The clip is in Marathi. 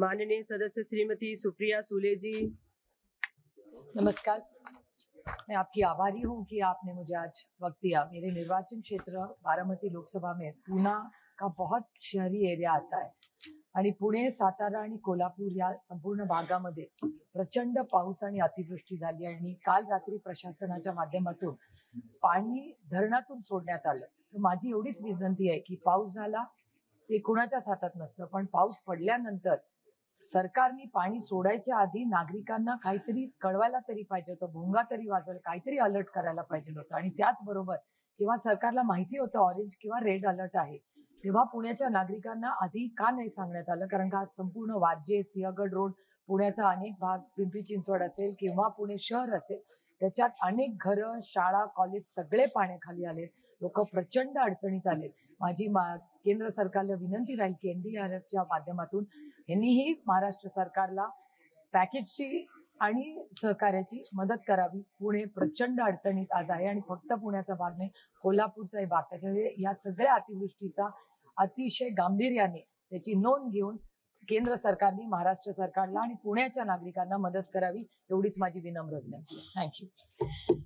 माननीय सदस्य श्रीमती सुप्रिया सूले जी। नमस्कार। मैं आपकी आभारी हूँ कि आपने मुझे आज वक्त दिया। मेरे निर्वाचन क्षेत्र बारामती लोकसभा में पूना का बहुत शहरी एरिया आता है आणि पुणे, सातारा आणि कोल्हापूर या संपूर्ण भागामध्ये प्रचंड पाऊस आणि अतिवृष्टी झाली आणि काल रात्री प्रशासनाच्या माध्यमातून पाणी धरणातून सोडण्यात आलं। तर माझी एवढीच विनंती आहे की पाऊस झाला ते कुणाच्याच हातात नसतं, पण पाऊस पडल्यानंतर सरकारने पाणी सोडायच्या आधी नागरिकांना काहीतरी कळवायला तरी पाहिजे होतं, भोंगा तरी वाजवला, काहीतरी अलर्ट करायला पाहिजे होतं। आणि त्याचबरोबर जेव्हा सरकारला माहिती होतं ऑरेंज किंवा रेड अलर्ट आहे, तेव्हा पुण्याच्या नागरिकांना आधी का नाही सांगण्यात आलं? कारण का संपूर्ण वारजे, सिंहगड रोड, पुण्याचा अनेक भाग, पिंपरी चिंचवड असेल किंवा पुणे शहर असेल, त्याच्यात अनेक घरं, शाळा, कॉलेज सगळे पाण्याखाली आले, लोक प्रचंड अडचणीत आले। माझी केंद्र सरकारला विनंती राहील की NDRFच्या माध्यमातून यांनीही महाराष्ट्र सरकारला पॅकेजची आणि सहकार्याची मदत करावी। पुणे प्रचंड अडचणीत आज आहे आणि फक्त पुण्याचा भाग नाही, कोल्हापूरचाही भाग। त्याच्यामुळे या सगळ्या अतिवृष्टीचा अतिशय गांभीर्याने त्याची नोंद घेऊन केंद्र सरकारने महाराष्ट्र सरकारला आणि पुण्याच्या नागरिकांना मदत करावी, एवढीच माझी विनम्र विनंती आहे। थँक्यू।